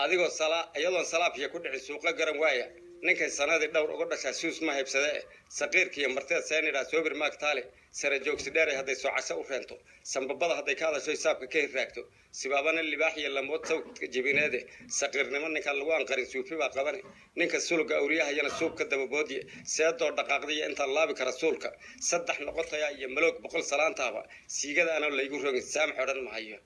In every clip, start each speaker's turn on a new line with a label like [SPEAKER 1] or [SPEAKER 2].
[SPEAKER 1] adigoo iyadoo salaafiya ku dhici suuqa garan waaya ninkan sanadii dhowr uga dhashaa suus ma haybsade saqiirka iyo martida seenira soobir maagtaale sare joogsi dheer hadday soo casho u reento sanbabada hadday ka hadasho hisaabka ka hirraagto sibaabana libaax iyo lamood sawdka jibineede saqiirnimo ninkan lagu anqarin suufi baa qaban ninka sulga awriyahayana suubka dababoodiye seedoo dhaqaaqdiya intaan laabi kara suulka saddex noqotaya iyo maloog 100 salaantaaba siigada anoo laygu rogin saamax odhan mahayo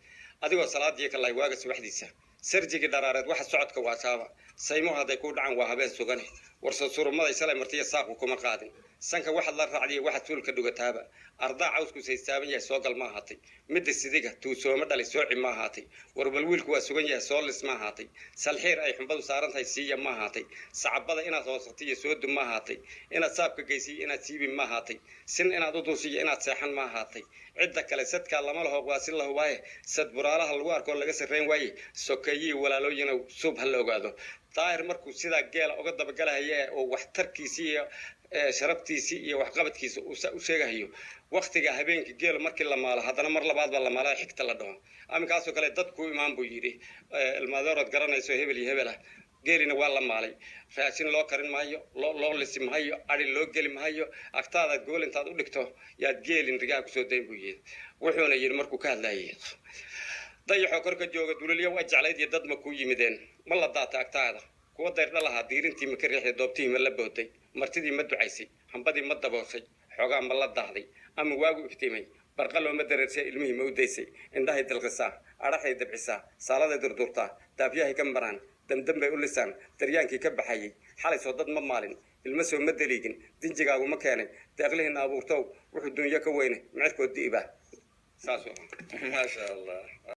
[SPEAKER 1] adigoo salaadii ka lay waaga subaxdiisa sarjigi daraareed waxa socodka waa shaaba saymo haday ku dhacan waa habeen sugan warso surumada salay martiya saaqu kuma qaadin sanka waxa la raacdiyo waxa tuulka dhugataaba ardaa cawsku saystaaban yahay soo gal ma ahaatay midda sidiga tuu sooma dhalay sooci ma ahaatay warbal wiilku waa sugan yahay soo lis ma ahaatay salxiir ay xumbadu saaran tahay siiya ma ahaatay sacabada inaad hoosatay iyo soo dum ma ahaatay inaad saabka geysiyo inaad siibi ma ahaatay sin inaad u duusiyo inaad seexan ma ahaatay cidda kale sadka lama laho waa si la hubaaye sad buraalaha lagu arko laga sarreyn waaye sokeeyii walaalooyina suub hal ogaado daahir markuu sida geela uga dabagalaya oo waxtarkiisa iyo sharaftiisa iyo waxqabadkiisa u sheegayo waqtiga habeenkii geel markii la maalo hadana mar labaad baa la maalay xigta la dhaho amkaasoo kale dadku imaan buu yiri ilmaadoorad garanayso hebel iyo hebel geelina waa la maalay raashin loo karin maayo loo lisi maayo ari loo geli maayo agtaada gool intaad u dhigto yaad geelin rigaa ku soo dayn buu yiri wuxuuna yiri markuu ka hadlayay dayaxo korka jooga dulaliyo waa jeclayd iyo dad ma ku yimideen ma la daata agtaada kuwa dayr dhalaha diirintii ma ka riixay doobtii ma la booday martidii ma ducaysay hambadii ma dabooshay xogaa ma la daahday ama waagu iftiimay barqalo ma dareersay ilmihii ma u daysay indhahay dalqisaa araxay dabcisaa saalada durdurtaa daafyahay ka maraan damdam bay u lisaan daryaankii ka baxayay xalay soo dad ma maalin ilma soo ma daliigin dinjigaagu ma keenay deeqlihiina abuurtow wuxuu dunya ka weyne micirkood diiba saas ma sha Allah